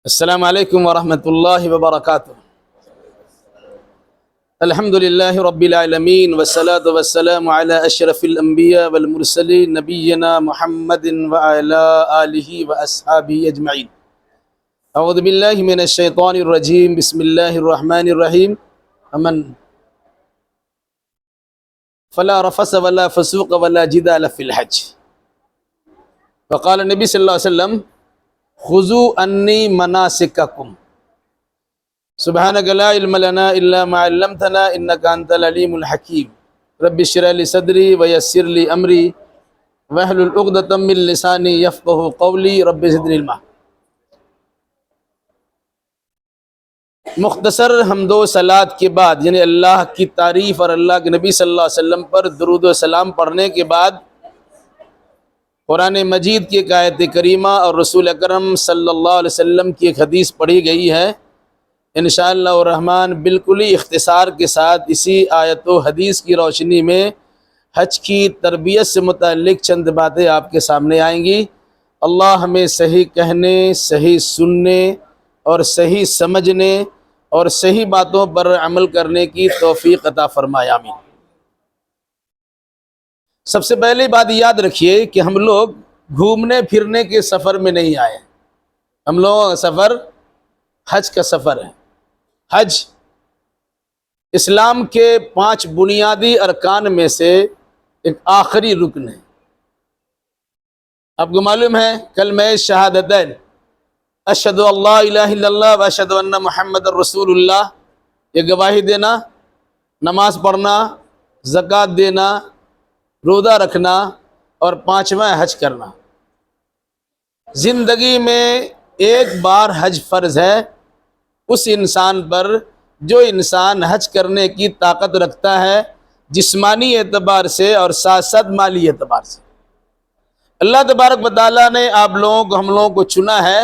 السلام علیکم ورحمۃ اللہ وبرکاتہ۔ الحمد للہ رب العالمین والصلاة والسلام علی اشرف الانبیاء والمرسلین نبینا محمد وعلی آلہ واصحابہ اجمعین۔ اعوذ باللہ من الشیطان الرجیم، بسم اللہ الرحمن الرحیم۔ امن فلا رفث ولا فسوق ولا جدال فی الحج۔ وقال نبی صلی اللہ علیہ وسلم خذوا انی مناسککم سبحانک لا علم لنا الا ما علمتنا انک انت العلیم الحکیم رب اشرح لی صدری ویسر لی امری واحلل عقدۃ من لسانی یفقہوا قولی رب زدنی علما۔ مختصر حمد و صلوات کے بعد، یعنی اللہ کی تعریف اور اللہ کے نبی صلی اللہ علیہ وسلم پر درود و سلام پڑھنے کے بعد قرآن مجید کی ایک آیت کریمہ اور رسول اکرم صلی اللہ علیہ وسلم کی ایک حدیث پڑھی گئی ہے۔ انشاءاللہ الرحمن بالکل ہی اختصار کے ساتھ اسی آیت و حدیث کی روشنی میں حج کی تربیت سے متعلق چند باتیں آپ کے سامنے آئیں گی۔ اللہ ہمیں صحیح کہنے، صحیح سننے اور صحیح سمجھنے اور صحیح باتوں پر عمل کرنے کی توفیق عطا فرمائے، آمین۔ سب سے پہلے بات یاد رکھیے کہ ہم لوگ گھومنے پھرنے کے سفر میں نہیں آئے، ہم لوگوں کا سفر حج کا سفر ہے۔ حج اسلام کے 5 بنیادی ارکان میں سے ایک آخری رکن ہے۔ آپ کو معلوم ہے کلمہ شہادتین، اشہد ان لا الہ الا اللہ و اشہد ان محمد رسول اللہ، یہ گواہی دینا، نماز پڑھنا، زکوٰۃ دینا، روزہ رکھنا اور 5واں حج کرنا۔ زندگی میں ایک بار حج فرض ہے اس انسان پر جو انسان حج کرنے کی طاقت رکھتا ہے، جسمانی اعتبار سے اور ساتھ ساتھ مالی اعتبار سے۔ اللہ تبارک و تعالیٰ نے آپ لوگوں کو، ہم لوگوں کو چنا ہے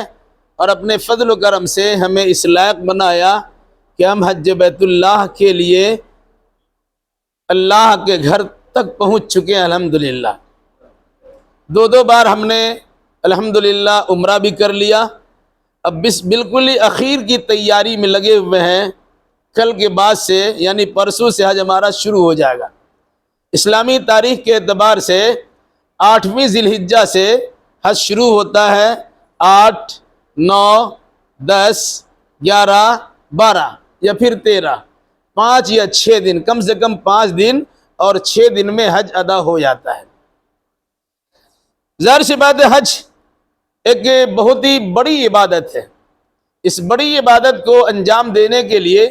اور اپنے فضل و کرم سے ہمیں اس لائق بنایا کہ ہم حج بیت اللہ کے لیے اللہ کے گھر تک پہنچ چکے ہیں، الحمدللہ۔ 2 بار ہم نے الحمدللہ عمرہ بھی کر لیا، اب بالکل ہی اخیر کی تیاری میں لگے ہوئے ہیں۔ کل کے بعد سے یعنی پرسوں سے حج ہمارا شروع ہو جائے گا۔ اسلامی تاریخ کے اعتبار سے 8ویں ذی الحجہ سے حج شروع ہوتا ہے۔ 8، 9، 10، 11، 12 یا پھر 13، 5 یا 6 دن، کم سے کم 5 دن اور 6 دن میں حج ادا ہو جاتا ہے۔ ظاہر سی بات ہے حج ایک بہت ہی بڑی عبادت ہے۔ اس بڑی عبادت کو انجام دینے کے لیے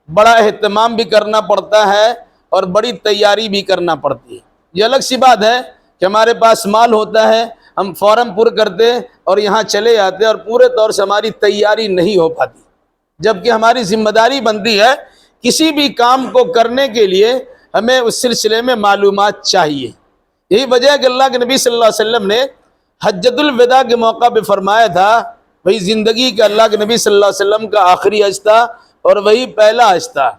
بڑا اہتمام بھی کرنا پڑتا ہے اور بڑی تیاری بھی کرنا پڑتی ہے۔ یہ الگ سی بات ہے کہ ہمارے پاس مال ہوتا ہے، ہم فوراً پر کرتے اور یہاں چلے جاتے اور پورے طور سے ہماری تیاری نہیں ہو پاتی، جبکہ ہماری ذمہ داری بنتی ہے کسی بھی کام کو کرنے کے لیے ہمیں اس سلسلے میں معلومات چاہیے۔ یہی وجہ ہے کہ اللہ کے نبی صلی اللہ علیہ وسلم نے حجۃ الوداع کے موقع پہ فرمایا تھا، وہی زندگی کا اللہ کے نبی صلی اللہ علیہ وسلم کا آخری حج تھا اور وہی پہلا حج تھا۔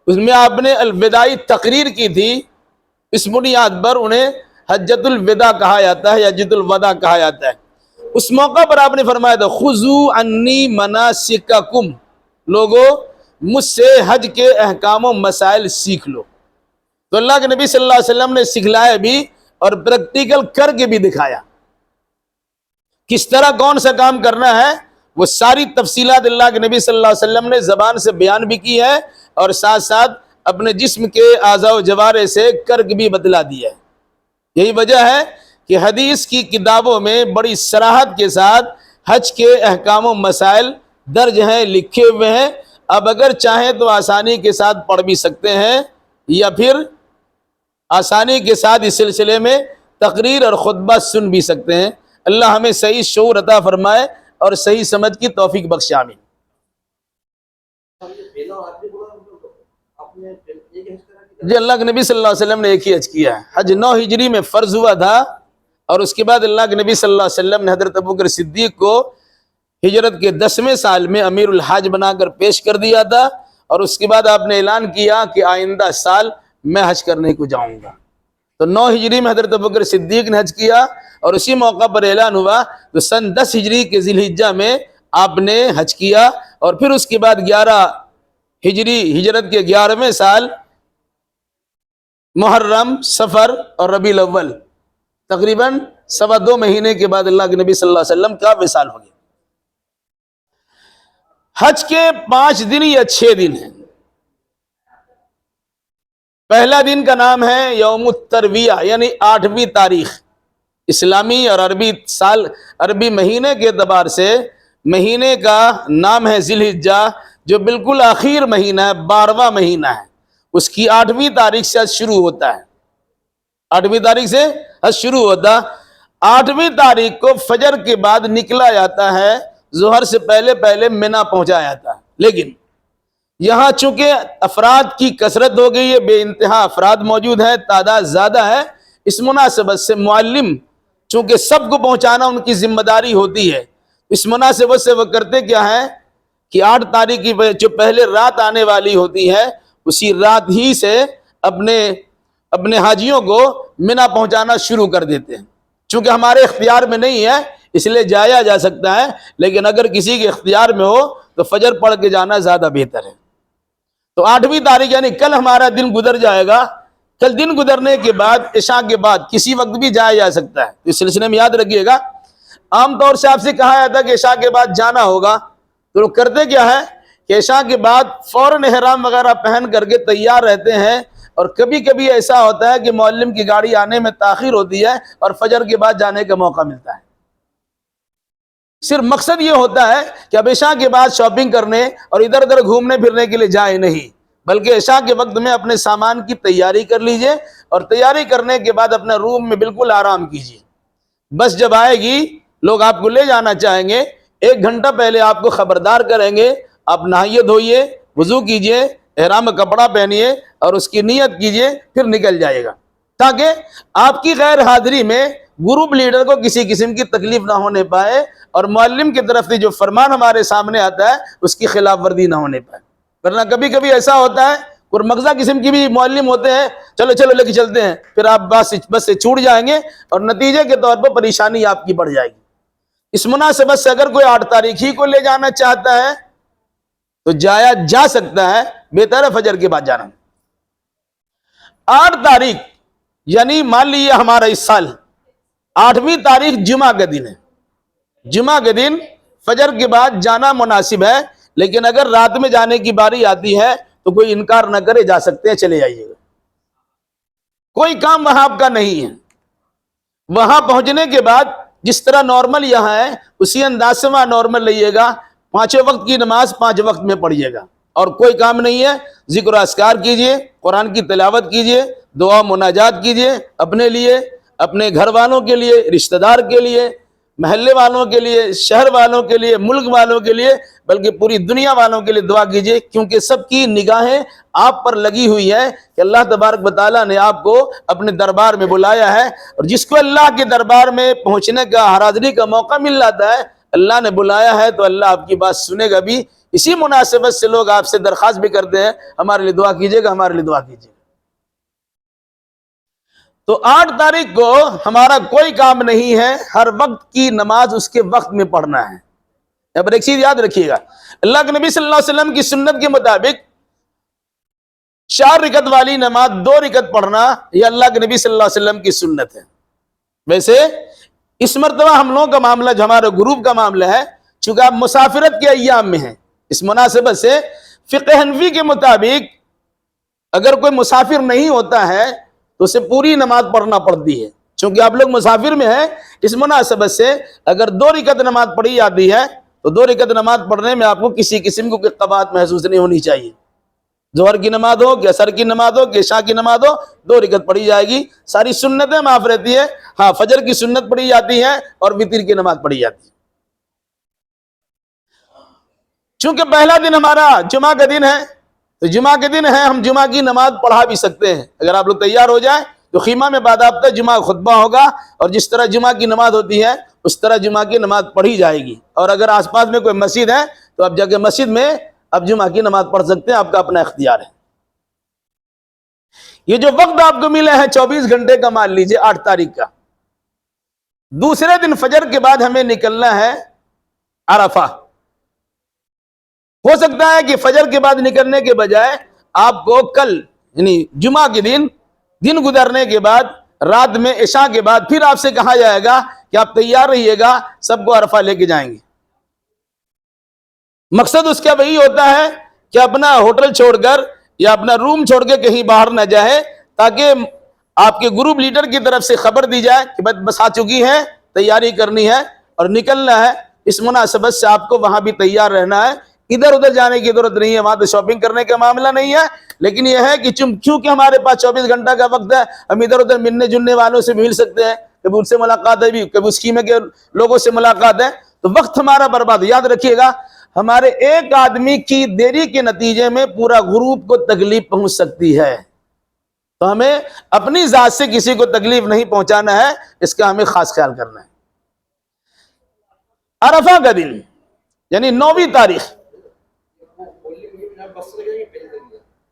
اس میں آپ نے الوداعی تقریر کی تھی، اس بنیاد پر انہیں حجۃ الوداع کہا جاتا ہے، حجۃ الوداع کہا جاتا ہے۔ اس موقع پر آپ نے فرمایا تھا خذوا عنی مناسککم، لوگو مجھ سے حج کے احکام و مسائل سیکھ لو۔ تو اللہ کے نبی صلی اللہ علیہ وسلم نے سکھلایا بھی اور پریکٹیکل کر کے بھی دکھایا، کس طرح کون سا کام کرنا ہے۔ وہ ساری تفصیلات اللہ کے نبی صلی اللہ علیہ وسلم نے زبان سے بیان بھی کی ہے اور ساتھ ساتھ اپنے جسم کے اعضاء و جوارح سے کر کے بھی بتلا دیا ہے۔ یہی وجہ ہے کہ حدیث کی کتابوں میں بڑی صراحت کے ساتھ حج کے احکام و مسائل درج ہیں، لکھے ہوئے ہیں۔ اب اگر چاہیں تو آسانی کے ساتھ پڑھ بھی سکتے ہیں یا پھر آسانی کے ساتھ اس سلسلے میں تقریر اور خطبہ سن بھی سکتے ہیں۔ اللہ ہمیں صحیح شعور عطا فرمائے اور صحیح سمجھ کی توفیق بخشے، آمین۔ جی، اللہ کے نبی صلی اللہ علیہ وسلم نے ایک ہی حج کیا ہے۔ حج 9 ہجری میں فرض ہوا تھا اور اس کے بعد اللہ کے نبی صلی اللہ علیہ وسلم نے حضرت ابوبکر صدیق کو ہجرت کے 10ویں سال میں امیر الحاج بنا کر پیش کر دیا تھا اور اس کے بعد آپ نے اعلان کیا کہ آئندہ سال میں حج کرنے کو جاؤں گا۔ تو 9 ہجری میں حضرت ابوبکر صدیق نے حج کیا اور اسی موقع پر اعلان ہوا تو سن 10 ہجری کے ذی الحجہ میں آپ نے حج کیا، اور پھر اس کے بعد 11 ہجری ہجرت کے 11ویں سال محرم، سفر اور ربیع الاول، تقریباً 2.25 مہینے کے بعد اللہ کے نبی صلی اللہ علیہ وسلم کا وصال ہو گیا۔ حج کے 5 دن یا 6 دن ہیں۔ پہلا دن کا نام ہے یوم الترویہ، یعنی 8ویں تاریخ، اسلامی اور عربی سال، عربی مہینے کے اعتبار سے مہینے کا نام ہے ذی الحجہ، جو بالکل آخر مہینہ ہے، 12واں مہینہ ہے، اس کی 8ویں تاریخ سے حج شروع ہوتا ہے۔ 8ویں تاریخ سے حج شروع ہوتا، 8ویں تاریخ کو فجر کے بعد نکلا جاتا ہے، ظہر سے پہلے پہلے منی پہنچا جاتا ہے۔ لیکن یہاں چونکہ افراد کی کثرت ہو گئی ہے، بے انتہا افراد موجود ہیں، تعداد زیادہ ہے، اس مناسبت سے معلم چونکہ سب کو پہنچانا ان کی ذمہ داری ہوتی ہے، اس مناسبت سے وہ کرتے کیا ہے کہ 8 تاریخ کی جو پہلے رات آنے والی ہوتی ہے، اسی رات ہی سے اپنے حاجیوں کو منی پہنچانا شروع کر دیتے ہیں۔ چونکہ ہمارے اختیار میں نہیں ہے اس لیے جایا جا سکتا ہے، لیکن اگر کسی کے اختیار میں ہو تو فجر پڑھ کے جانا زیادہ بہتر ہے۔ تو 8ویں تاریخ یعنی کل ہمارا دن گزر جائے گا، کل دن گزرنے کے بعد عشاء کے بعد کسی وقت بھی جایا جا سکتا ہے۔ اس سلسلے میں یاد رکھیے گا، عام طور سے آپ سے کہا جاتا ہے کہ عشاء کے بعد جانا ہوگا، تو لوگ کرتے کیا ہے کہ عشاء کے بعد فوراً احرام وغیرہ پہن کر کے تیار رہتے ہیں، اور کبھی کبھی ایسا ہوتا ہے کہ معلم کی گاڑی آنے میں تاخیر ہوتی ہے اور فجر کے بعد جانے کا موقع ملتا ہے۔ صرف مقصد یہ ہوتا ہے کہ اب عشاء کے بعد شاپنگ کرنے اور ادھر ادھر گھومنے پھرنے کے لیے جائیں نہیں، بلکہ عشاء کے وقت میں اپنے سامان کی تیاری کر لیجئے، اور تیاری کرنے کے بعد اپنے روم میں بالکل آرام کیجئے۔ بس جب آئے گی، لوگ آپ کو لے جانا چاہیں گے، 1 گھنٹہ پہلے آپ کو خبردار کریں گے، آپ نہائیے دھوئیے، وضو کیجئے، احرام کا کپڑا پہنیے اور اس کی نیت کیجئے، پھر نکل جائے گا، تاکہ آپ کی غیر حاضری میں گروپ لیڈر کو کسی قسم کی تکلیف نہ ہونے پائے، اور معلم کی طرف سے جو فرمان ہمارے سامنے آتا ہے اس کی خلاف ورزی نہ ہونے پائے۔ ورنہ کبھی کبھی ایسا ہوتا ہے، اور مغزہ قسم کی بھی معلم ہوتے ہیں، چلو چلو لے کے چلتے ہیں، پھر آپ بس سے چھوٹ جائیں گے اور نتیجے کے طور پر پریشانی آپ کی بڑھ جائے گی۔ اس مناسبت سے اگر کوئی 8 تاریخ ہی کو لے جانا چاہتا ہے تو جایا جا سکتا ہے، بہتر ہے فجر کے بعد جانا۔ 8 تاریخ یعنی مان لیجیے ہمارا اس سال 8ویں تاریخ جمعہ کا دن ہے، جمعہ کے دن فجر کے بعد جانا مناسب ہے، لیکن اگر رات میں جانے کی باری آتی ہے تو کوئی انکار نہ کرے، جا سکتے ہیں، چلے جائیے گا، کوئی کام وہاں آپ کا نہیں ہے۔ وہاں پہنچنے کے بعد جس طرح نارمل یہاں ہے اسی انداز سے وہاں نارمل رہیے گا، 5 وقت کی نماز 5 وقت میں پڑھیے گا، اور کوئی کام نہیں ہے، ذکر و اذکار کیجئے، قرآن کی تلاوت کیجئے، دعا مناجات کیجئے، اپنے لیے، اپنے گھر والوں کے لیے، رشتہ دار کے لیے، محلے والوں کے لیے، شہر والوں کے لیے، ملک والوں کے لیے، بلکہ پوری دنیا والوں کے لیے دعا کیجئے، کیونکہ سب کی نگاہیں آپ پر لگی ہوئی ہے کہ اللہ تبارک و تعالیٰ نے آپ کو اپنے دربار میں بلایا ہے، اور جس کو اللہ کے دربار میں پہنچنے کا، حاضری کا موقع مل جاتا ہے، اللہ نے بلایا ہے تو اللہ آپ کی بات سنے گا بھی۔ اسی مناسبت سے لوگ آپ سے درخواست بھی کرتے ہیں، ہمارے لیے دعا کیجئے گا، ہمارے لیے دعا کیجئے گا۔ تو 8 تاریخ کو ہمارا کوئی کام نہیں ہے، ہر وقت کی نماز اس کے وقت میں پڑھنا ہے۔ اب ایک چیز یاد رکھیے گا، اللہ کے نبی صلی اللہ علیہ وسلم کی سنت کے مطابق 4 رکعت والی نماز 2 رکعت پڑھنا یہ اللہ کے نبی صلی اللہ علیہ وسلم کی سنت ہے۔ ویسے اس مرتبہ ہم لوگوں کا معاملہ، جو ہمارے گروپ کا معاملہ ہے، چونکہ آپ مسافرت کے ایام میں ہیں، اس مناسبت سے فقہ حنفی کے مطابق اگر کوئی مسافر نہیں ہوتا ہے تو اسے پوری نماز پڑھنا پڑتی ہے۔ چونکہ آپ لوگ مسافر میں ہیں، اس مناسبت سے اگر 2 رکعت نماز پڑھی جاتی ہے تو 2 رکعت نماز پڑھنے میں آپ کو کسی قسم کی قباحت محسوس نہیں ہونی چاہیے۔ ظہر کی نماز ہو کہ عصر کی نماز ہو کہ عشاء کی نماز ہو، 2 رکعت پڑھی جائے گی، ساری سنتیں معاف رہتی ہے۔ ہاں، فجر کی سنت پڑھی جاتی ہے اور وتر کی نماز پڑھی جاتی ہے۔ چونکہ پہلا دن ہمارا جمعہ کا دن ہے تو جمعہ کے دن ہے، ہم جمعہ کی نماز پڑھا بھی سکتے ہیں۔ اگر آپ لوگ تیار ہو جائیں تو خیمہ میں باضابطہ جمعہ خطبہ ہوگا، اور جس طرح جمعہ کی نماز ہوتی ہے اس طرح جمعہ کی نماز پڑھی جائے گی، اور اگر آس پاس میں کوئی مسجد ہے تو آپ جا کے مسجد میں آپ جمعہ کی نماز پڑھ سکتے ہیں، آپ کا اپنا اختیار ہے۔ یہ جو وقت آپ کو ملے ہیں 24 گھنٹے کا، مان لیجئے 8 تاریخ کا، دوسرے دن فجر کے بعد ہمیں نکلنا ہے عرفہ۔ ہو سکتا ہے کہ فجر کے بعد نکلنے کے بجائے آپ کو کل یعنی جمعہ کے دن گزرنے کے بعد رات میں عشاء کے بعد پھر آپ سے کہا جائے گا کہ آپ تیار رہیے گا، سب کو عرفہ لے کے جائیں گے۔ مقصد اس کا وہی ہوتا ہے کہ اپنا ہوٹل چھوڑ کر یا اپنا روم چھوڑ کے کہیں باہر نہ جائے، تاکہ آپ کے گروپ لیڈر کی طرف سے خبر دی جائے کہ بس آ چکی ہے، تیاری کرنی ہے اور نکلنا ہے۔ اس مناسبت سے آپ کو وہاں بھی تیار رہنا ہے، ادھر ادھر جانے کی ضرورت نہیں ہے، وہاں تو شاپنگ کرنے کا معاملہ نہیں ہے، لیکن یہ ہے کہ کیونکہ ہمارے پاس 24 گھنٹہ کا وقت ہے، ہم ادھر ادھر ملنے جلنے والوں سے مل سکتے ہیں، کبھی ان سے ملاقات ہے بھی، کبھی اس خیمے کے لوگوں سے ملاقات ہے، تو وقت ہمارا برباد۔ یاد رکھیے گا، ہمارے ایک آدمی کی دیری کے نتیجے میں پورا گروپ کو تکلیف پہنچ سکتی ہے، تو ہمیں اپنی ذات سے کسی کو تکلیف نہیں پہنچانا ہے، اس کا ہمیں خاص خیال کرنا ہے۔ عرفہ کا دن یعنی 9ویں تاریخ،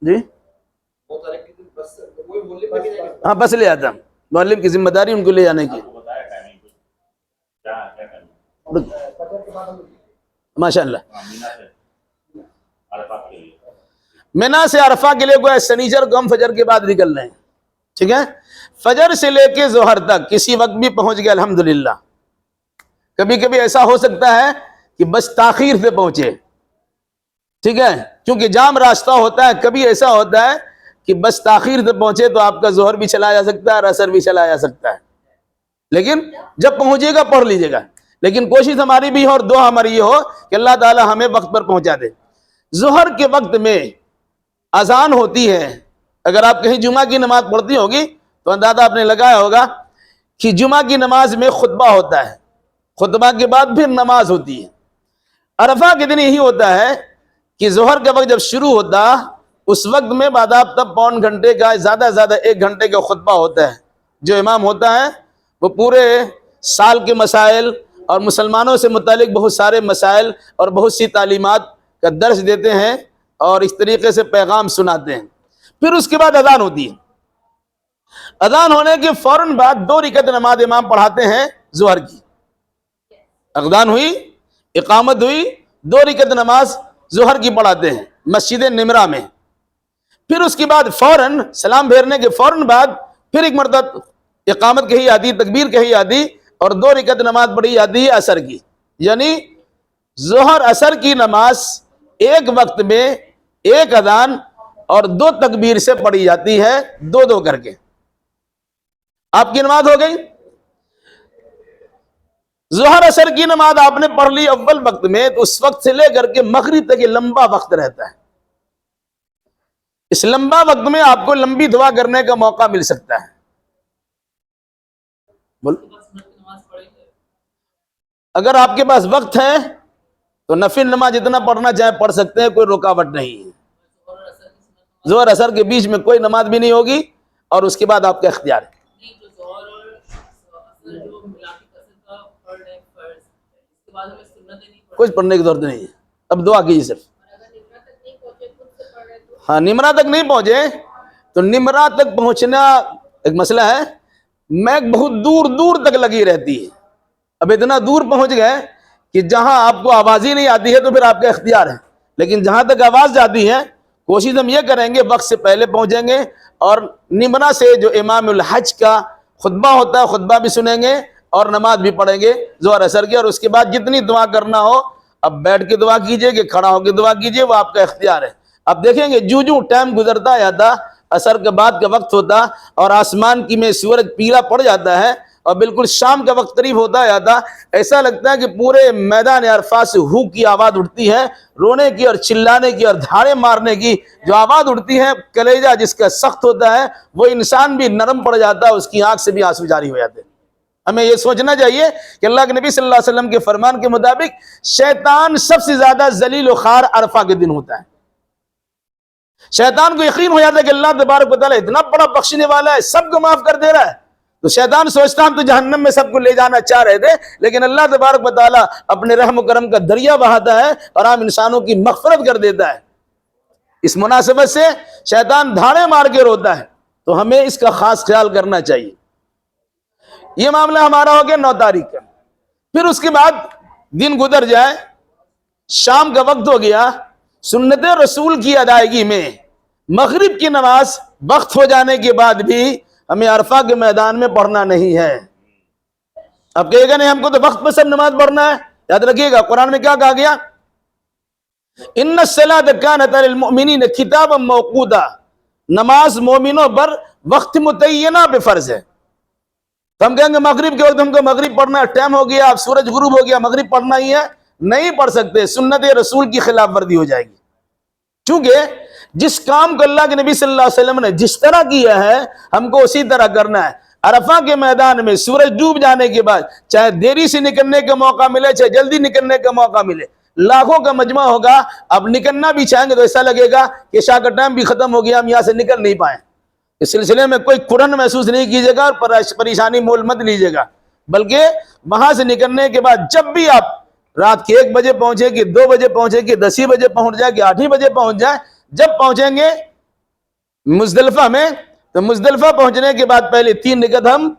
جی ہاں بس لے آتا، معلم کی ذمہ داری ان کو لے جانے کی۔ ماشاء اللہ، مینا سے عرفہ کے لیے کوئی سنیچر کو ہم فجر کے بعد نکل رہے ہیں، ٹھیک ہے؟ فجر سے لے کے ظہر تک کسی وقت بھی پہنچ گئے الحمدللہ۔ کبھی کبھی ایسا ہو سکتا ہے کہ بس تاخیر سے پہنچے، ٹھیک ہے، کیونکہ جام راستہ ہوتا ہے، کبھی ایسا ہوتا ہے کہ بس تاخیر سے پہنچے تو آپ کا ظہر بھی چلا جا سکتا ہے اور عصر بھی چلا جا سکتا ہے، لیکن جب پہنچے گا پڑھ لیجئے گا۔ لیکن کوشش ہماری بھی ہو اور دعا ہماری یہ ہو کہ اللہ تعالی ہمیں وقت پر پہنچا دے۔ ظہر کے وقت میں اذان ہوتی ہے، اگر آپ کہیں جمعہ کی نماز پڑھتی ہوگی تو اندازہ آپ نے لگایا ہوگا کہ جمعہ کی نماز میں خطبہ ہوتا ہے، خطبہ کے بعد پھر نماز ہوتی ہے۔ عرفہ کے دن یہی ہوتا ہے کہ ظہر کا وقت جب شروع ہوتا، اس وقت میں باضابطہ پون گھنٹے کا، زیادہ زیادہ 1 گھنٹے کا خطبہ ہوتا ہے۔ جو امام ہوتا ہے وہ پورے سال کے مسائل اور مسلمانوں سے متعلق بہت سارے مسائل اور بہت سی تعلیمات کا درس دیتے ہیں اور اس طریقے سے پیغام سناتے ہیں۔ پھر اس کے بعد اذان ہوتی ہے، اذان ہونے کے فوراً بعد 2 رکعت نماز امام پڑھاتے ہیں ظہر کی۔ اذان ہوئی، اقامت ہوئی، 2 رکعت نماز ظہر کی پڑھاتے ہیں مسجد نمرہ میں۔ پھر اس کے بعد فوراً سلام پھیرنے کے فوراً بعد پھر ایک مرتبہ اقامت کہی جاتی، تکبیر کہی جاتی اور 2 رکعت نماز پڑھی جاتی ہے عصر کی، یعنی ظہر عصر کی نماز ایک وقت میں 1 اذان اور 2 تکبیر سے پڑھی جاتی ہے، 2 کر کے۔ آپ کی نماز ہو گئی۔ ظہر عصر کی نماز آپ نے پڑھ لی اول وقت میں، تو اس وقت سے لے کر کے مغرب تک یہ لمبا وقت رہتا ہے۔ اس لمبا وقت میں آپ کو لمبی دعا کرنے کا موقع مل سکتا ہے۔ اگر آپ کے پاس وقت ہے تو نفل نماز جتنا پڑھنا چاہے پڑھ سکتے ہیں، کوئی رکاوٹ نہیں ہے۔ ظہر عصر کے بیچ میں کوئی نماز بھی نہیں ہوگی اور اس کے بعد آپ کا اختیار ہے۔ کچھ پڑھنے کی ضرورت نہیں ہے، اب دعا کیجیے صرف۔ ہاں، نمرہ تک نہیں پہنچے تو نمرہ تک پہنچنا ایک مسئلہ ہے، میں بہت دور دور تک لگی رہتی ہے۔ اب اتنا دور پہنچ گئے کہ جہاں آپ کو آواز ہی نہیں آتی ہے تو پھر آپ کا اختیار ہے، لیکن جہاں تک آواز جاتی ہے کوشش ہم یہ کریں گے وقت سے پہلے پہنچیں گے، اور نمرہ سے جو امام الحج کا خطبہ ہوتا ہے خطبہ بھی سنیں گے اور نماز بھی پڑھیں گے ظہر عصر کی، اور اس کے بعد جتنی دعا کرنا ہو، اب بیٹھ کے دعا کیجئے کہ کھڑا ہو کے دعا کیجئے، وہ آپ کا اختیار ہے۔ اب دیکھیں گے جو ٹائم گزرتا جاتا، عصر کے بعد کا وقت ہوتا اور آسمان کی میں سورج پیلا پڑ جاتا ہے اور بالکل شام کا وقت قریب ہوتا جاتا، ایسا لگتا ہے کہ پورے میدان عرفات سے ہو کی آواز اٹھتی ہے، رونے کی اور چلانے کی اور دھاڑے مارنے کی جو آواز اٹھتی ہے، کلیجہ جس کا سخت ہوتا ہے وہ انسان بھی نرم پڑ جاتا ہے، اس کی آنکھ سے بھی آنسو جاری ہو جاتے ہیں۔ ہمیں یہ سوچنا چاہیے کہ اللہ کے نبی صلی اللہ علیہ وسلم کے فرمان کے مطابق شیطان سب سے زیادہ ذلیل و خوار عرفہ کے دن ہوتا ہے۔ شیطان کو یقین ہو جاتا ہے کہ اللہ تبارک و تعالیٰ اتنا بڑا بخشنے والا ہے، سب کو معاف کر دے رہا ہے، تو شیطان سوچتا ہم تو جہنم میں سب کو لے جانا چاہ رہے تھے، لیکن اللہ تبارک و تعالیٰ اپنے رحم و کرم کا دریا بہاتا ہے اور عام انسانوں کی مغفرت کر دیتا ہے۔ اس مناسبت سے شیطان دھاڑے مار کے روتا ہے، تو ہمیں اس کا خاص خیال کرنا چاہیے۔ یہ معاملہ ہمارا ہو گیا 9 تاریخ کا۔ پھر اس کے بعد دن گزر جائے، شام کا وقت ہو گیا، سنت رسول کی ادائیگی میں مغرب کی نماز وقت ہو جانے کے بعد بھی ہمیں عرفہ کے میدان میں پڑھنا نہیں ہے. اب کہے گا نہیں ہم کو تو وقت پہ سب نماز پڑھنا ہے. یاد رکھیے گا قرآن میں کیا کہا گیا؟ ان الصلاۃ کانت علی المؤمنین کتابا موقوتا، نماز مومنوں پر وقت متعینہ پہ فرض ہے. تو ہم کہیں گے مغرب کے وقت ہم کو مغرب پڑھنا ہے، ٹائم ہو گیا، اب سورج غروب ہو گیا، مغرب پڑھنا ہی ہے. نہیں پڑھ سکتے، سنت رسول کی خلاف ورزی ہو جائے گی. چونکہ جس کام کو اللہ کے نبی صلی اللہ علیہ وسلم نے جس طرح کیا ہے ہم کو اسی طرح کرنا ہے. عرفہ کے میدان میں سورج ڈوب جانے کے بعد چاہے دیری سے نکلنے کا موقع ملے چاہے جلدی نکلنے کا موقع ملے، لاکھوں کا مجمع ہوگا. اب نکلنا بھی چاہیں گے تو ایسا لگے گا کہ عشاء کا ٹائم بھی ختم ہو گیا، ہم یہاں سے نکل نہیں پائیں. اس سلسلے میں کوئی کرن محسوس نہیں کیجیے گا اور پریشانی مول مت لیجیے گا، بلکہ وہاں سے نکلنے کے بعد جب بھی آپ رات کے 1 بجے پہنچے کہ 2 بجے پہنچے کہ 10 بجے پہنچ جائے کہ 8 بجے پہنچ جائے، جب پہنچیں گے مزدلفہ میں تو مزدلفہ پہنچنے کے بعد پہلے 3 رکعت ہم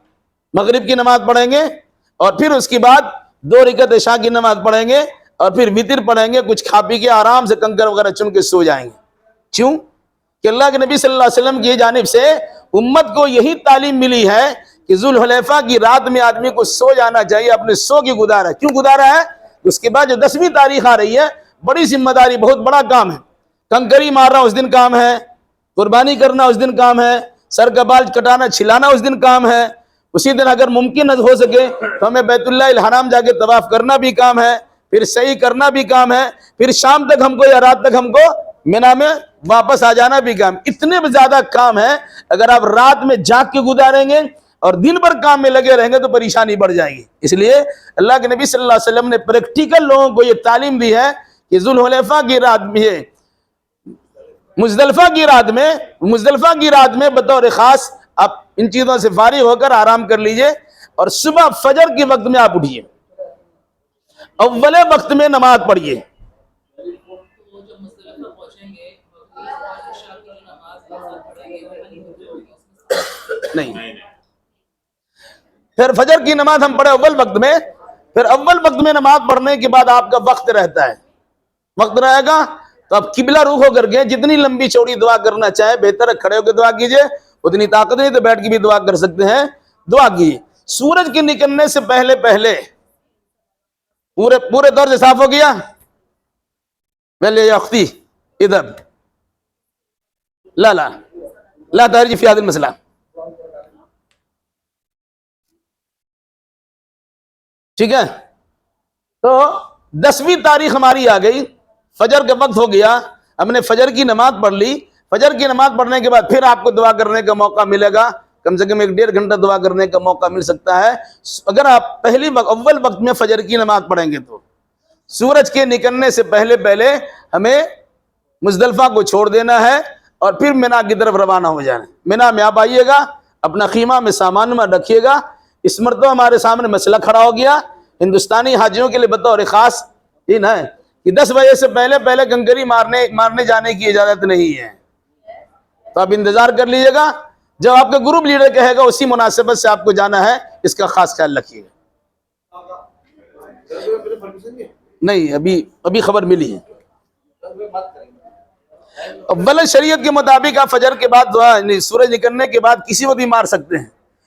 مغرب کی نماز پڑھیں گے اور پھر اس کے بعد 2 رکعت عشاء کی نماز پڑھیں گے اور پھر وتر پڑھیں گے. کچھ کھا پی کے آرام سے کنکر وغیرہ چن کے سو جائیں گے. کیوں کہ اللہ کے نبی صلی اللہ علیہ وسلم کی جانب سے امت کو یہی تعلیم ملی ہے کہ ذوالحلیفہ کی رات میں آدمی کو سو جانا چاہیے، اپنے سو کی گزارا. کیوں گزارا ہے؟ اس کے بعد جو 10ویں تاریخ آ رہی ہے بڑی ذمہ داری، بہت بڑا کام ہے. کنکری مارنا اس دن کام ہے، قربانی کرنا اس دن کام ہے، سر کا بال کٹانا چھلانا اس دن کام ہے. اسی دن اگر ممکن ہو سکے تو ہمیں بیت اللہ الحرام جا کے طواف کرنا بھی کام ہے، پھر صحیح کرنا بھی کام ہے، پھر شام تک ہم کو یا رات تک ہم کو مینا میں واپس آ جانا بھی کام. اتنے زیادہ کام ہے، اگر آپ رات میں جاگ کے گزاریں گے اور دن بھر کام میں لگے رہیں گے تو پریشانی بڑھ جائے گی. اس لیے اللہ کے نبی صلی اللہ علیہ وسلم نے پریکٹیکل لوگوں کو یہ تعلیم دی ہے کہ ذوالحلیفہ کی رات میں مزدلفہ کی رات میں بطور خاص آپ ان چیزوں سے فارغ ہو کر آرام کر لیجئے اور صبح فجر کے وقت میں آپ اٹھیے، اول وقت میں نماز پڑھیے. نہیں، پھر فجر کی نماز ہم پڑھے اول وقت میں، پھر اول وقت میں نماز پڑھنے کے بعد آپ کا وقت رہتا ہے. وقت رہے گا تو آپ قبلہ رخ ہو کر کے جتنی لمبی چوڑی دعا کرنا چاہے بہتر ہے کھڑے ہو کے دعا کیجئے، اتنی طاقت نہیں تو بیٹھ کے بھی دعا کر سکتے ہیں. دعا کیجئے. سورج کے نکلنے سے پہلے پورے دور سے صاف ہو گیا. پہلے یا اختی ادھر لا تحرج فی هذا المسئلہ. ٹھیک ہے، تو 10ویں تاریخ ہماری آ گئی، فجر کا وقت ہو گیا، ہم نے فجر کی نماز پڑھ لی. فجر کی نماز پڑھنے کے بعد پھر آپ کو دعا کرنے کا موقع ملے گا، کم سے کم 1.5 گھنٹہ دعا کرنے کا موقع مل سکتا ہے اگر آپ اول وقت میں فجر کی نماز پڑھیں گے. تو سورج کے نکلنے سے پہلے ہمیں مزدلفہ کو چھوڑ دینا ہے اور پھر مینا کی طرف روانہ ہو جانا ہے. مینا میں آپ آئیے گا، اپنا خیمہ میں سامان میں رکھیے گا. اس مرتبہ ہمارے سامنے مسئلہ کھڑا ہو گیا ہندوستانی حاجیوں کے لیے بطور خاص یہ نہ ہے کہ 10 بجے سے پہلے کنکری مارنے جانے کی اجازت نہیں ہے. تو آپ انتظار کر لیجئے گا، جب آپ کا گروپ لیڈر کہے گا اسی مناسبت سے آپ کو جانا ہے. اس کا خاص خیال رکھیے گا. نہیں، ابھی خبر ملی ہے. اول شریعت کے مطابق آپ فجر کے بعد سورج نکلنے کے بعد کسی کو بھی مار سکتے ہیں،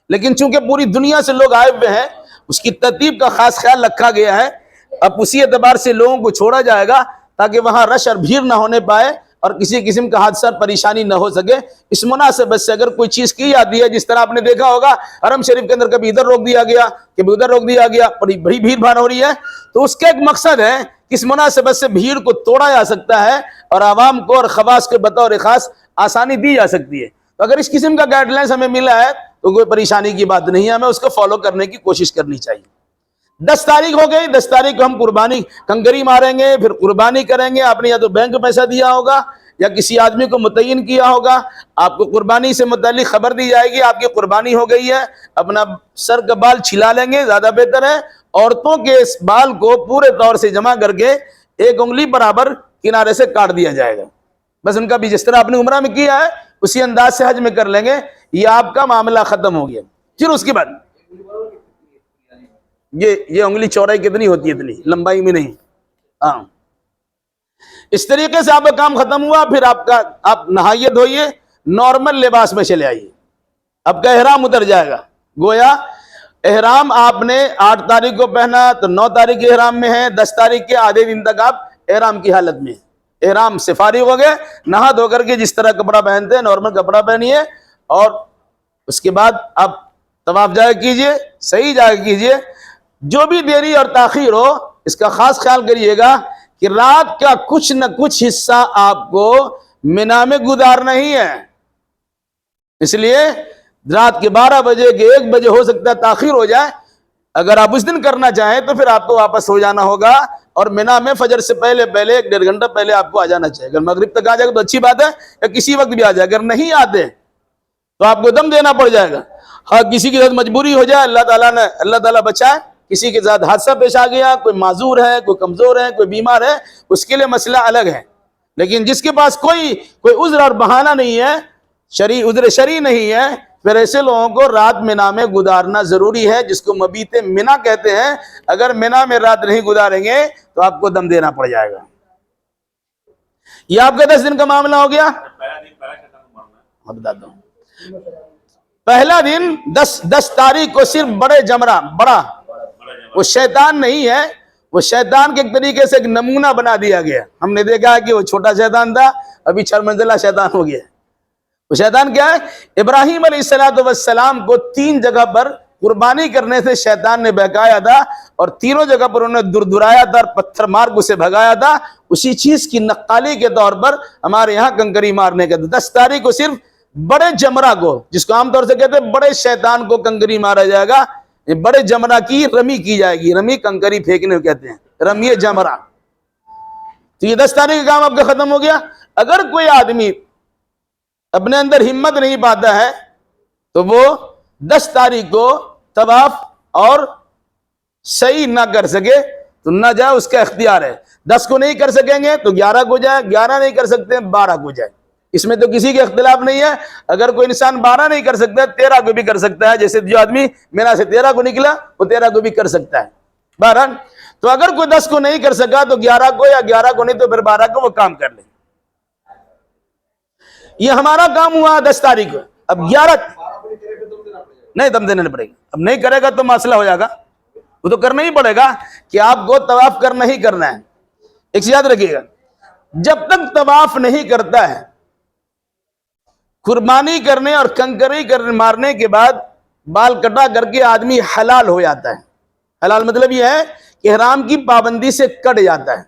لیکن چونکہ پوری دنیا سے لوگ آئے ہوئے ہیں اس کی ترتیب کا خاص خیال رکھا گیا ہے. اب اسی اعتبار سے لوگوں کو چھوڑا جائے گا تاکہ وہاں رش اور بھیڑ نہ ہونے پائے اور کسی قسم کا حادثہ پریشانی نہ ہو سکے. اس مناسبت سے اگر کوئی چیز کی جاتی ہے، جس طرح آپ نے دیکھا ہوگا حرم شریف کے اندر کبھی ادھر روک دیا گیا کبھی ادھر روک دیا گیا، بڑی بھیڑ بھاڑ ہو رہی ہے، تو اس کا ایک مقصد ہے کہ اس مناسبت سے بھیڑ کو توڑا جا سکتا ہے اور عوام کو اور خواص کے بطور خاص آسانی دی جا سکتی ہے. تو اگر اس قسم کا گائیڈ لائنس ہمیں ملا ہے تو کوئی پریشانی کی بات نہیں ہے، ہمیں اس کو فالو کرنے کی کوشش کرنی چاہیے. 10 تاریخ ہو گئی، 10 تاریخ کو ہم کنکری ماریں گے، پھر قربانی کریں گے. آپ نے یا تو بینک میں پیسہ دیا ہوگا یا کسی آدمی کو متعین کیا ہوگا، آپ کو قربانی سے متعلق خبر دی جائے گی، آپ کی قربانی ہو گئی ہے. اپنا سر کا بال چھلا لیں گے، زیادہ بہتر ہے. عورتوں کے اس بال کو پورے طور سے جمع کر کے 1 انگلی برابر کنارے سے کاٹ دیا جائے گا. بس ان کا بھی جس طرح آپ نے عمرہ میں کیا ہے اسی انداز سے حج میں کر لیں گے. یہ آپ کا معاملہ ختم ہو گیا. پھر اس کے بعد یہ انگلی چوڑائی کتنی ہوتی ہے؟ اتنی لمبائی میں نہیں. ہاں، اس طریقے سے آپ کا کام ختم ہوا، پھر آپ نہائیے دھوئیے، نارمل لباس میں چلے آئیے، آپ کا احرام اتر جائے گا۔ گویا احرام آپ نے 8 تاریخ کو پہنا تو 9 تاریخ کے احرام میں ہے، 10 تاریخ کے آدھے دن تک آپ احرام کی حالت میں، احرام سے فارغ ہو گئے، نہا دھو کر کے جس طرح کپڑا پہنتے ہیں نارمل کپڑا پہنیے، اور اس کے بعد آپ طواف جائے کیجئے، صحیح جائے کیجئے۔ جو بھی دیری اور تاخیر ہو اس کا خاص خیال کریے گا کہ رات کا کچھ نہ کچھ حصہ آپ کو منا میں گزارنا ہی ہے۔ اس لیے رات کے 12 بجے کے 1 بجے ہو سکتا ہے تاخیر ہو جائے، اگر آپ اس دن کرنا چاہیں تو پھر آپ کو واپس ہو جانا ہوگا، اور منا میں فجر سے پہلے 1-1.5 گھنٹہ پہلے آپ کو آ جانا چاہیے۔ اگر مغرب تک آ جائے گا تو اچھی بات ہے، یا کسی وقت بھی آ جائے، اگر نہیں آتے تو آپ کو دم دینا پڑ جائے گا۔ ہاں کسی کے ساتھ مجبوری ہو جائے، اللہ تعالیٰ بچائے، کسی کے ساتھ حادثہ پیش آ گیا، کوئی معذور ہے، کوئی کمزور ہے، کوئی بیمار ہے، اس کے لیے مسئلہ الگ ہے۔ لیکن جس کے پاس کوئی عذر اور بہانہ نہیں ہے، عذر شرعی نہیں ہے، پھر ایسے لوگوں کو رات منا میں گزارنا ضروری ہے، جس کو مبیت منا کہتے ہیں۔ اگر منا میں رات نہیں گزاریں گے تو آپ کو دم دینا پڑ جائے گا۔ یہ آپ کا 10 دن کا معاملہ ہو گیا۔ میں بتاتا ہوں، پہلا دن 10 تاریخ کو صرف بڑے جمرہ، بڑا، وہ شیطان نہیں ہے، وہ شیطان کے ایک طریقے سے ایک نمونہ بنا دیا گیا۔ ہم نے دیکھا ہے کہ وہ چھوٹا شیطان تھا، ابھی 4 منزلہ شیطان ہو گیا۔ وہ شیطان کیا ہے؟ ابراہیم علیہ السلام کو 3 جگہ پر قربانی کرنے سے شیطان نے بہکایا تھا، اور تینوں جگہ پر انہوں نے دردرایا تھا اور پتھر مار کو اسے بھگایا تھا۔ اسی چیز کی نقالی کے طور پر ہمارے یہاں کنکری مارنے کا 10 تاریخ کو صرف بڑے جمرہ کو، جس کو عام طور سے کہتے ہیں بڑے شیطان کو کنکری مارا جائے گا، بڑے جمرہ کی رمی کی جائے گی۔ رمی کنکری پھینکنے کو کہتے ہیں، رمی جمرہ۔ تو یہ 10 تاریخ کا کام آپ کا ختم ہو گیا۔ اگر کوئی آدمی اپنے اندر ہمت نہیں پاتا ہے تو وہ 10 تاریخ کو طواف اور صحیح نہ کر سکے تو نہ جائے، اس کا اختیار ہے۔ 10 کو نہیں کر سکیں گے تو 11 کو جائے، 11 نہیں کر سکتے 12 کو جائے، اس میں تو کسی کے اختلاف نہیں ہے۔ اگر کوئی انسان 12 نہیں کر سکتا 13 کو بھی کر سکتا ہے، جیسے جو آدمی مینا سے 13 کو نکلا وہ 13 کو بھی کر سکتا ہے۔ 12 تو اگر کوئی 10 کو نہیں کر سکا تو 11 کو، یا 11 کو نہیں تو پھر 12 کو وہ کام کر لے۔ یہ ہمارا کام ہوا 10 تاریخ کو۔ اب 11 نہیں دم دینے پڑے گا، اب نہیں کرے گا تو مسئلہ ہو جائے گا، وہ تو کرنا ہی پڑے گا کہ آپ کو طواف کرنا ہی کرنا ہے۔ ایک چیز یاد رکھیے گا، جب تک طواف نہیں کرتا ہے، قربانی کرنے اور کنکری کرنے مارنے کے بعد بال کٹا کر کے آدمی حلال ہو جاتا ہے۔ حلال مطلب یہ ہے کہ احرام کی پابندی سے کٹ جاتا ہے۔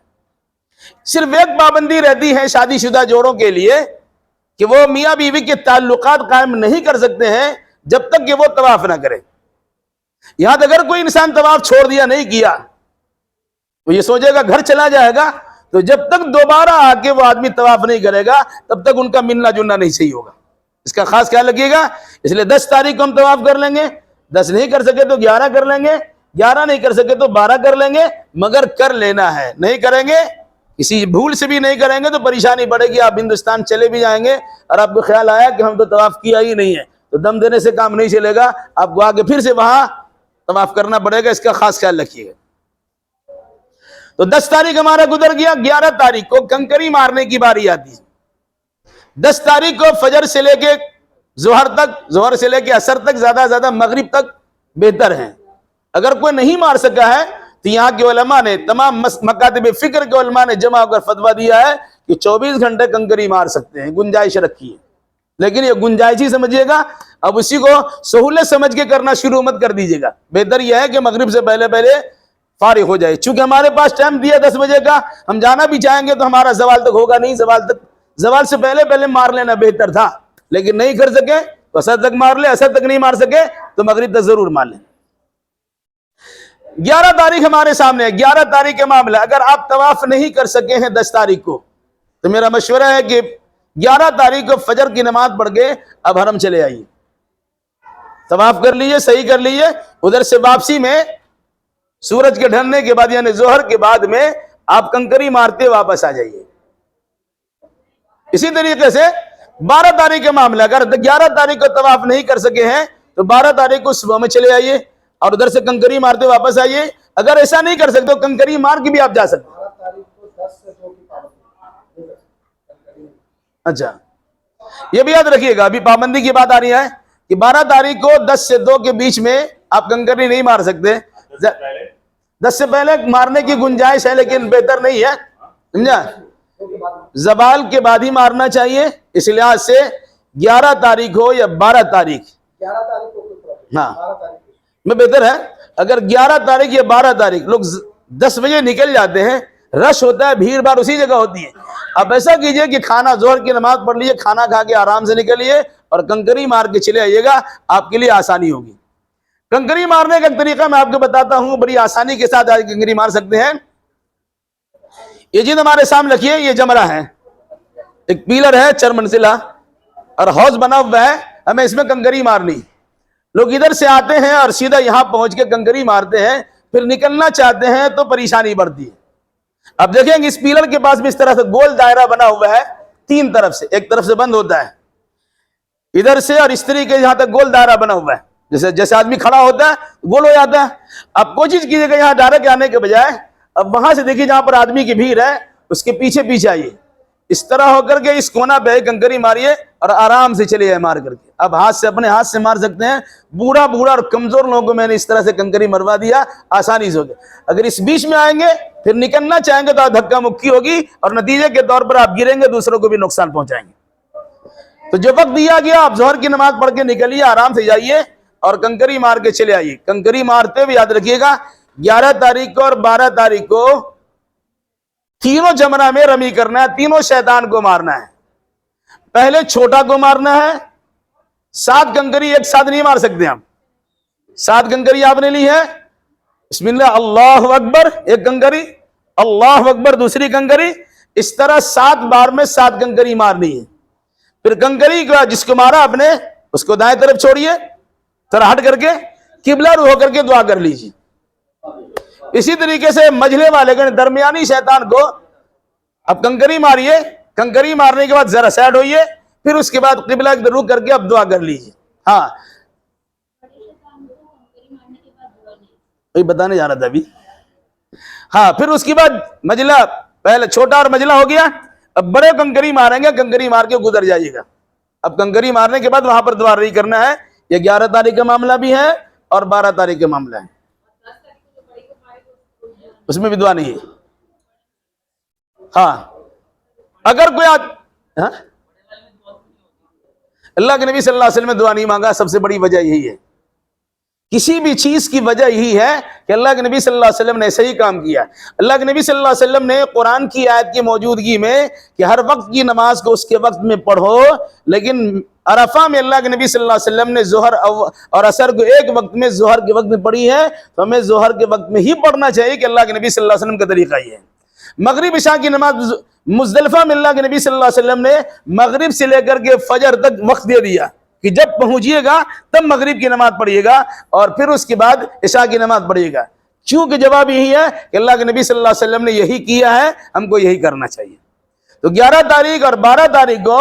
صرف ایک پابندی رہتی ہے شادی شدہ جوڑوں کے لیے کہ وہ میاں بیوی کے تعلقات قائم نہیں کر سکتے ہیں جب تک کہ وہ طواف نہ کرے۔ یہاں تک اگر کوئی انسان طواف چھوڑ دیا، نہیں کیا، وہ یہ سوچے گا گھر چلا جائے گا، تو جب تک دوبارہ آ کے وہ آدمی طواف نہیں کرے گا تب تک ان کا ملنا جلنا نہیں صحیح ہوگا۔ اس کا خاص خیال رکھیے گا۔ اس لیے 10 تاریخ کو ہم طواف کر لیں گے، 10 نہیں کر سکے تو 11 کر لیں گے، 11 نہیں کر سکے تو 12 کر لیں گے، مگر کر لینا ہے۔ نہیں کریں گے، کسی بھول سے بھی نہیں کریں گے تو پریشانی بڑھے گی، آپ ہندوستان چلے بھی جائیں گے اور آپ کو خیال آیا کہ ہم تو طواف کیا ہی نہیں ہے، تو دم دینے سے کام نہیں چلے گا، آپ کو آگے پھر سے وہاں طواف کرنا پڑے گا۔ اس کا خاص خیال رکھیے گا۔ تو 10 تاریخ ہمارا گزر گیا، 11 تاریخ کو کنکری مارنے کی باری آتی ہے۔ 10 تاریخ کو فجر سے لے کے ظہر تک، ظہر سے لے کے عصر تک، زیادہ زیادہ مغرب تک بہتر ہے۔ اگر کوئی نہیں مار سکا ہے تو یہاں کے علماء نے، تمام مکاتب فکر کے علماء نے جمع ہو کر فتویٰ دیا ہے کہ 24 گھنٹے کنکری مار سکتے ہیں، گنجائش رکھی ہے۔ لیکن یہ گنجائش ہی سمجھیے گا، اب اسی کو سہولت سمجھ کے کرنا شروع مت کر دیجیے گا۔ بہتر یہ ہے کہ مغرب سے پہلے فارغ ہو جائے۔ چونکہ ہمارے پاس ٹائم دیا 10 بجے کا، ہم جانا بھی چاہیں گے تو ہمارا زوال تک ہوگا نہیں، زوال سے پہلے مار لینا بہتر تھا، لیکن نہیں کر سکے تو عصر تک مار لے، عصر تک نہیں مار سکے تو مغرب تک ضرور مار لیں۔ 11 تاریخ ہمارے سامنے ہے۔ 11 تاریخ کا معاملہ، اگر آپ طواف نہیں کر سکے ہیں 10 تاریخ کو تو میرا مشورہ ہے کہ 11 تاریخ کو فجر کی نماز پڑھ کے اب حرم چلے آئیے، طواف کر لیجئے، صحیح کر لیجئے، ادھر سے واپسی میں سورج کے ڈھلنے کے بعد یعنی ظہر کے بعد میں آپ کنکری مارتے واپس آ جائیے۔ اسی طریقے سے 12 تاریخ کا معاملہ، اگر 11 تاریخ کو طواف نہیں کر سکے ہیں تو 12 تاریخ کو صبح میں چلے آئیے اور ادھر سے کنکری مارتے واپس آئیے۔ اگر ایسا نہیں کر سکتے تو کنکری مار کے بھی آپ جا سکتے ہیں۔ اچھا یہ بھی یاد رکھیے گا، ابھی پابندی کی بات آ رہی ہے کہ 12 تاریخ کو 10 سے 2 کے بیچ میں آپ کنکری نہیں مار سکتے. 10 سے پہلے مارنے کی گنجائش ہے لیکن بہتر نہیں ہے، سمجھا؟ زوال کے بعد ہی مارنا چاہیے. اس لحاظ سے 11 تاریخ ہو یا 12 تاریخ، ہاں میں بہتر ہے. اگر 11 تاریخ یا 12 تاریخ لوگ 10 بجے نکل جاتے ہیں، رش ہوتا ہے، بھیڑ بھاڑ اسی جگہ ہوتی ہے. اب ایسا کیجئے کہ کھانا ظہر کی نماز پڑھ لیجئے، کھانا کھا کے آرام سے نکلیے اور کنکری مار کے چلے آئیے گا، آپ کے لیے آسانی ہوگی. کنکری مارنے کا طریقہ میں آپ کو بتاتا ہوں، بڑی آسانی کے ساتھ آج کنکری مار سکتے ہیں. یہ چیز ہمارے سامنے رکھیے، یہ جمرہ ہے، ایک پیلر ہے 4 منزلہ اور ہاؤس بنا ہوا ہے، ہمیں اس میں کنکری مارنی. لوگ ادھر سے آتے ہیں اور سیدھا یہاں پہنچ کے کنکری مارتے ہیں، پھر نکلنا چاہتے ہیں تو پریشانی بڑھتی ہے. اب دیکھیں گے اس پیلر کے پاس بھی اس طرح سے گول دائرہ بنا ہوا ہے 3 طرف سے، ایک طرف سے بند ہوتا ہے ادھر سے، اور اس طریقے یہاں تک گول دائرہ بنا ہوا ہے، جیسے آدمی کھڑا ہوتا ہے گول ہو جاتا ہے. اب کوشش کیجیے گا یہاں ڈائریکٹ آنے کے بجائے اب وہاں سے دیکھیے جہاں پر آدمی کی بھیڑ ہے اس کے پیچھے پیچھے آئیے، اس طرح ہو کر کے اس کونا پہ کنکری ماریے اور آرام سے چلیے مار کر کے. اب ہاتھ سے، اپنے ہاتھ سے مار سکتے ہیں. بوڑھا اور کمزور لوگوں کو میں نے اس طرح سے کنکری مروا دیا، آسانی سے ہو گیا. اگر اس بیچ میں آئیں گے پھر نکلنا چاہیں گے تو دھکا مکی ہوگی اور نتیجے کے طور پر آپ گریں گے، دوسروں کو بھی نقصان پہنچائیں گے. تو جو وقت دیا گیا آپ ظہر کی نماز پڑھ کے نکلیے، آرام سے جائیے اور کنکری مار کے چلے آئیے. کنکری مارتے ہوئے یاد رکھیے گا 11 تاریخ کو اور 12 تاریخ کو تینوں جمرہ میں رمی کرنا ہے، تینوں شیطان کو مارنا ہے. پہلے چھوٹا کو مارنا ہے. 7 کنکری ایک ساتھ نہیں مار سکتے ہم. 7 کنکری آپ نے لی ہے، بسم اللہ اللہ اکبر ایک کنکری، اللہ اکبر دوسری کنکری، اس طرح 7 بار میں 7 کنکری مارنی ہے. پھر کنکری کا جس کو مارا آپ نے اس کو دائیں طرف چھوڑیے، تھوڑا ہٹ کر کے قبلہ رو ہو کر کے دعا کر لیجیے. اسی طریقے سے مجھلے والے کے درمیانی شیطان کو اب کنکری ماریے. کنکری مارنے کے بعد ذرا سائڈ ہوئیے، پھر اس کے بعد قبلہ کی طرف رخ کر کے اب دعا کر لیجیے. ہاں بتانے جا رہا تھا ابھی. ہاں پھر اس کے بعد مجلہ، پہلے چھوٹا اور مجلہ ہو گیا، اب بڑے کنکری ماریں گے، کنکری مار کے گزر جائیے گا. اب کنکری مارنے کے بعد وہاں پر دعا نہیں کرنا ہے. یہ 11 تاریخ کا معاملہ بھی ہے اور 12 تاریخ کا معاملہ ہے، اس میں بھی دعا نہیں ہے. ہاں اگر کوئی اللہ کے نبی صلی اللہ علیہ وسلم نے دعا نہیں مانگا، سب سے بڑی وجہ یہی ہے. کسی بھی چیز کی وجہ یہی ہے کہ اللہ کے نبی صلی اللہ علیہ وسلم نے صحیح کام کیا. اللہ کے نبی صلی اللہ علیہ وسلم نے قرآن کی آیت کی موجودگی میں کہ ہر وقت کی نماز کو اس کے وقت میں پڑھو، لیکن عرفہ میں اللہ کے نبی صلی اللہ علیہ وسلم نے ظہر اور عصر کو ایک وقت میں ظہر کے وقت میں پڑھی ہے، تو ہمیں ظہر کے وقت میں ہی پڑھنا چاہیے کہ اللہ کے نبی صلی اللہ علیہ وسلم کا طریقہ یہ ہے. مغرب عشاء کی نماز مزدلفہ میں اللہ کے نبی صلی اللہ علیہ وسلم نے مغرب سے لے کر کے فجر تک وقت دے دیا کہ جب پہنچیے گا تب مغرب کی نماز پڑھیے گا اور پھر اس کے بعد عشاء کی نماز پڑھیے گا. چونکہ جواب یہی ہے کہ اللہ کے نبی صلی اللہ علیہ وسلم نے یہی کیا ہے، ہم کو یہی کرنا چاہیے. تو 11 تاریخ اور 12 تاریخ کو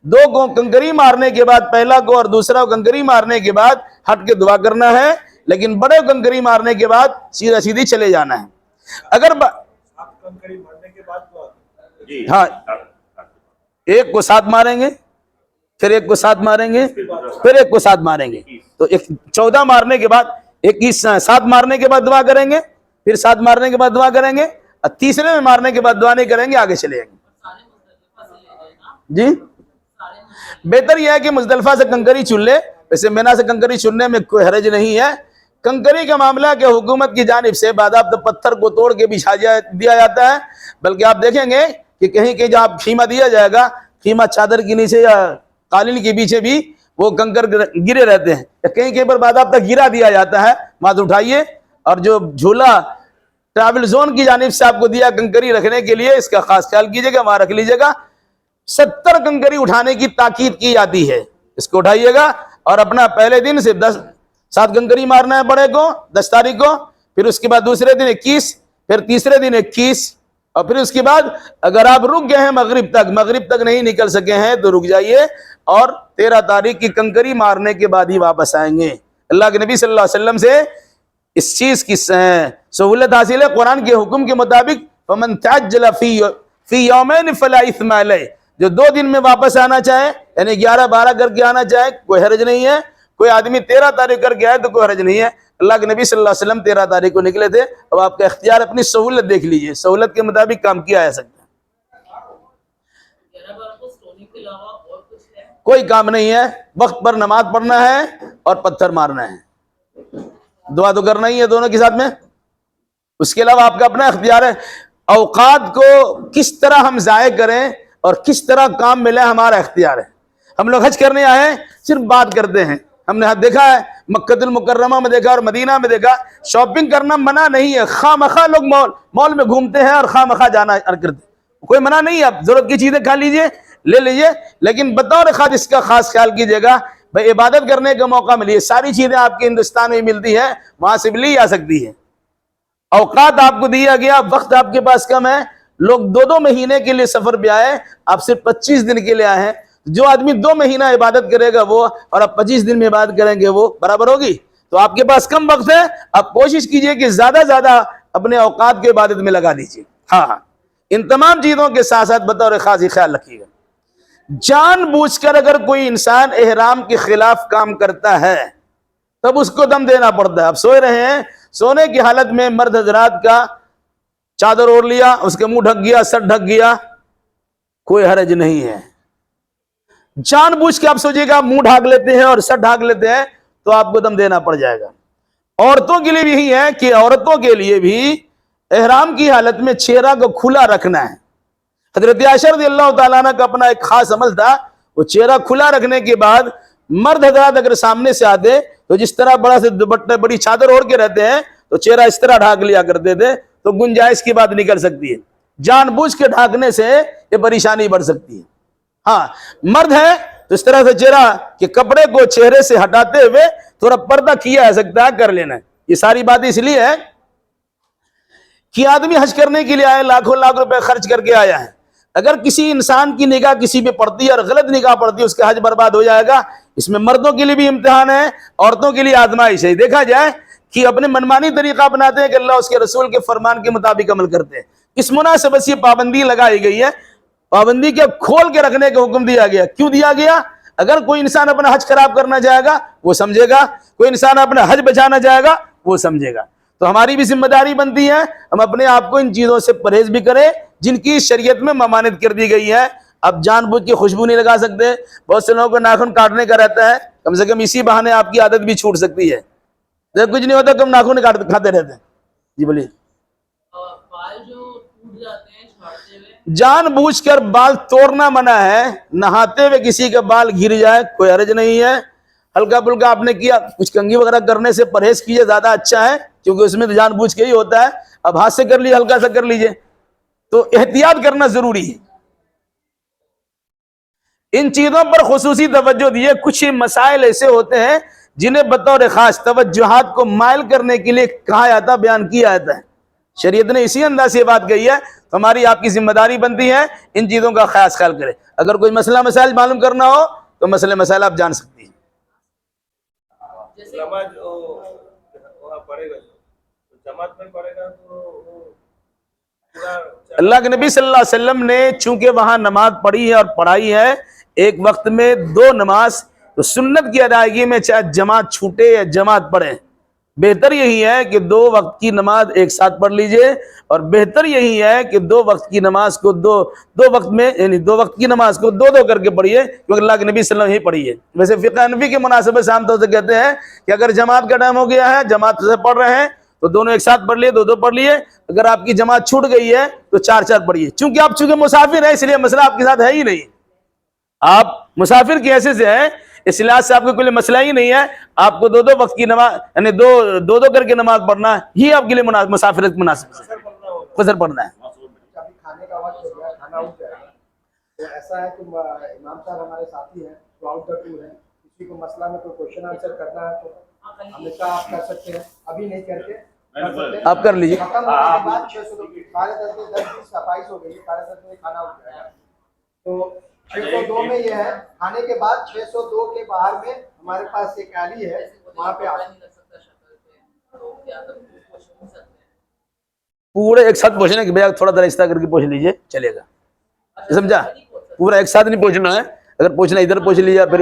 2 کو کنکری مارنے کے بعد، پہلا کو اور دوسرا کو کنکری مارنے کے بعد ہٹ کے دعا کرنا ہے، لیکن بڑے کنکری مارنے کے بعد سیدھا سیدھی چلے جانا ہے. اگر ہاں ایک کو 7 ماریں گے، پھر ایک کو 7 ماریں گے، پھر ایک کو 7 ماریں گے، تو 14 مارنے کے بعد 7 مارنے کے بعد دعا کریں گے، پھر 7 مارنے کے بعد دعا کریں گے، اور تیسرے میں مارنے کے بعد دعا نہیں کریں گے، آگے چلے جائیں گے. جی بہتر یہ ہے کہ مزدلفہ سے کنکری چن لے. ویسے مینا سے کنکری چننے میں کوئی حرج نہیں ہے. کنکری کا معاملہ کہ حکومت کی جانب سے باضابطہ پتھر کو توڑ کے بچھا دیا جاتا ہے، بلکہ آپ دیکھیں گے کہ کہیں کہ جب خیمہ دیا جائے گا، خیمہ چادر کے نیچے یا قالین کے پیچھے بھی وہ کنکر گرے رہتے ہیں، یا کہیں کہیں پر باضابطہ گرا دیا جاتا ہے. مات اٹھائیے اور جو جھولا ٹریول زون کی جانب سے آپ کو دیا کنکری رکھنے کے لیے، اس کا خاص خیال کیجیے گا، وہاں رکھ لیجیے گا. 70 کنکری اٹھانے کی تاکید کی جاتی ہے، اس کو اٹھائیے گا اور اپنا پہلے دن سے 7 کنکری مارنا ہے بڑے کو 10 تاریخ کو، پھر اس کے بعد دوسرے دن 21، پھر تیسرے دن 21، اور پھر اس کے بعد اگر آپ رک گئے ہیں مغرب تک نہیں نکل سکے ہیں تو رک جائیے اور 13 تاریخ کی کنکری مارنے کے بعد ہی واپس آئیں گے. اللہ کے نبی صلی اللہ علیہ وسلم سے اس چیز کی سہولت حاصل ہے. قرآن کے حکم کے مطابق فمن تعجل فی یومین فلا اثم علیہ، جو 2 دن میں واپس آنا چاہے یعنی 11-12 کر کے آنا چاہے کوئی حرج نہیں ہے. کوئی آدمی 13 تاریخ کر کے آئے تو کوئی حرج نہیں ہے. اللہ کے نبی صلی اللہ علیہ وسلم 13 تاریخ کو نکلے تھے. اب آپ کا اختیار, اپنی سہولت دیکھ لیجئے, سہولت کے مطابق کام کیا جا سکتا ہے. کوئی کام نہیں ہے, وقت پر نماز پڑھنا ہے اور پتھر مارنا ہے, دعا تو کرنا ہی ہے دونوں کے ساتھ میں. اس کے علاوہ آپ کا اپنا اختیار ہے. اوقات کو کس طرح ہم ضائع کریں اور کس طرح کام ملے ہمارا اختیار ہے. ہم لوگ حج کرنے آئے ہیں, صرف بات کرتے ہیں. ہم نے دیکھا ہے مکہ المکرمہ میں دیکھا اور مدینہ میں دیکھا, شاپنگ کرنا منع نہیں ہے. خواہ مخواہ لوگ مال میں گھومتے ہیں اور خواہ مخواہ جانا کرتے ہیں, کوئی منع نہیں ہے. آپ ضرورت کی چیزیں کھا لیجئے, لے لیجئے, لیکن بطور خاص اس کا خاص خیال کیجئے گا بھائی عبادت کرنے کا موقع ملیے. ساری چیزیں آپ کے ہندوستان میں ملتی ہیں, وہاں سے بھی لی جا سکتی ہے. اوقات آپ کو دیا گیا, وقت آپ کے پاس کم ہے. لوگ 2 مہینے کے لیے سفر پہ آئے, آپ صرف 25 دن کے لیے آئے ہیں. جو آدمی 2 مہینہ عبادت کرے گا وہ, اور آپ 25 دن میں عبادت کریں گے وہ برابر ہوگی. تو آپ کے پاس کم وقت ہے, آپ کوشش کیجئے کہ زیادہ زیادہ اپنے اوقات کے عبادت میں لگا دیجئے. ہاں, ان تمام چیزوں کے ساتھ ساتھ بطور خاص خیال رکھیے گا. جان بوجھ کر اگر کوئی انسان احرام کے خلاف کام کرتا ہے تب اس کو دم دینا پڑتا ہے. آپ سوئے رہے ہیں, سونے کی حالت میں مرد حضرات کا چادر اوڑھ لیا, اس کے منہ ڈھک گیا, سر ڈھک گیا, کوئی حرج نہیں ہے. جان بوجھ کے آپ سوچیے گا منہ ڈھانک لیتے ہیں اور سر ڈھانک لیتے ہیں تو آپ کو دم دینا پڑ جائے گا. عورتوں کے لیے بھی یہی ہے کہ عورتوں کے لیے بھی احرام کی حالت میں چہرہ کو کھلا رکھنا ہے. حضرت عائشہ رضی اللہ تعالیٰ عنہ کا اپنا ایک خاص عمل تھا, وہ چہرہ کھلا رکھنے کے بعد مرد حضرات اگر سامنے سے آتے تو جس طرح بڑا سے دوپٹہ بڑی چادر اوڑھ کے رہتے ہیں تو چہرہ اس طرح ڈھانک لیا کرتے تھے, تو گنجائش کی بات نکل سکتی ہے. جان بوجھ کے ڈھانکنے سے یہ پریشانی بڑھ سکتی ہے. ہاں, مرد ہے تو اس طرح سے چہرہ کہ کپڑے کو چہرے سے ہٹاتے ہوئے تھوڑا پردہ کیا جا سکتا ہے, کر لینا ہے. یہ ساری بات اس لیے ہے کہ آدمی حج کرنے کے لیے آئے, لاکھوں لاکھ روپے خرچ کر کے آیا ہے. اگر کسی انسان کی نگاہ کسی پہ پڑتی ہے اور غلط نگاہ پڑتی ہے, اس کا حج برباد ہو جائے گا. اس میں مردوں کے لیے بھی امتحان ہے, عورتوں کے لیے آزمائش ہے. دیکھا جائے کہ اپنے منمانی طریقہ اپناتے ہیں کہ اللہ اس کے رسول کے فرمان کے مطابق عمل کرتے ہیں. اس مناسبت سے یہ پابندی لگائی گئی ہے. پابندی کے کھول کے رکھنے کا حکم دیا گیا. کیوں دیا گیا؟ اگر کوئی انسان اپنا حج خراب کرنا چاہے گا وہ سمجھے گا, کوئی انسان اپنا حج بچانا چاہے گا وہ سمجھے گا. تو ہماری بھی ذمہ داری بنتی ہے ہم اپنے آپ کو ان چیزوں سے پرہیز بھی کریں جن کی شریعت میں ممانعت کر دی گئی ہے. اب جان بوجھ کے خوشبو نہیں لگا سکتے. بہت سے لوگوں کو ناخن کاٹنے کا رہتا ہے, کم سے کم اسی بہانے آپ کی عادت بھی چھوٹ سکتی ہے. جب کچھ نہیں ہوتا کم ناخن کھاتے رہتے ہیں. جی بولیے. جان بوجھ کر بال توڑنا منع ہے. نہاتے ہوئے کسی کا بال گر جائے کوئی حرج نہیں ہے. ہلکا پھلکا آپ نے کیا, کچھ کنگھی وغیرہ کرنے سے پرہیز کیجیے, زیادہ اچھا ہے, کیونکہ اس میں تو جان بوجھ کے ہی ہوتا ہے. اب ہاتھ سے کر لیجیے, ہلکا سا کر لیجیے, تو احتیاط کرنا ضروری ہے. ان چیزوں پر خصوصی توجہ دیے. کچھ مسائل ایسے ہوتے ہیں جنہیں بطور خاص توجہات کو مائل کرنے کے لیے کہا جاتا, بیان کیا جاتا ہے. شریعت نے اسی انداز سے بات کہی ہے. ہماری آپ کی ذمہ داری بنتی ہے ان چیزوں کا خاص خیال کریں. اگر کوئی مسئلہ مسائل معلوم کرنا ہو تو مسئلے مسائل آپ جان سکتی ہیں. اللہ کے نبی صلی اللہ علیہ وسلم نے چونکہ وہاں نماز پڑھی ہے اور پڑھائی ہے ایک وقت میں 2 نماز, تو سنت کی ادائیگی میں چاہے جماعت چھوٹے یا جماعت پڑھے, بہتر یہی ہے کہ 2 وقت کی نماز ایک ساتھ پڑھ لیجئے. اور بہتر یہی ہے کہ 2 وقت کی نماز کو دو وقت میں یعنی 2 وقت کی نماز کو 2 کر کے پڑھیے, کیونکہ اللہ کے نبی صلی اللہ علیہ وسلم ہی پڑھی ہے. ویسے فقہ حنفی کے مناسبت سے عام طور سے کہتے ہیں کہ اگر جماعت کا ٹائم ہو گیا ہے, جماعت سے پڑھ رہے ہیں تو دونوں ایک ساتھ پڑھ لیے, 2 پڑھ لیے. اگر آپ کی جماعت چھوٹ گئی ہے تو 4 پڑھیے. چونکہ آپ مسافر ہیں اس لیے مسئلہ آپ کے ساتھ ہے ہی نہیں. آپ مسافر کی حیثیت سے ہیں, اس لحاظ سے آپ کو کوئی مسئلہ ہی نہیں ہے. آپ کو 2 وقت کی نماز یعنی 2 کر کے نماز پڑھنا ہی آپ کے لیے مسافرت مناسب ہے, قصر پڑھنا ہے. کھانے کا وقت ہو گیا, کھانا اٹھ جائے گا, تو ایسا ہے کہ امام صاحب ہمارے ساتھی ہیں, تھرو آؤٹ دا ٹور ہیں, کسی کو مسئلہ میں کوئی کوشچن آنسر کرنا ہے تو ہم نے کہا آپ کر سکتے ہیں, ابھی نہیں کر کے آپ کر لیجیے. ختم ہونے کے بعد 10:20 صفائی ہو گئی, 10:30 میں کھانا اٹھ جائے گا. تو 602 میں یہ ہے, کھانے کے بعد 602 کے باہر میں ہمارے پاس ایک علی ہے, وہاں پہ پورے ایک ساتھ پوچھنے کے بجائے تھوڑا درستہ کر کے پوچھ لیجئے, چلے گا. سمجھا؟ پورا ایک ساتھ نہیں پہنچنا ہے, اگر پہنچنا ادھر پہنچ لیا پھر ادھر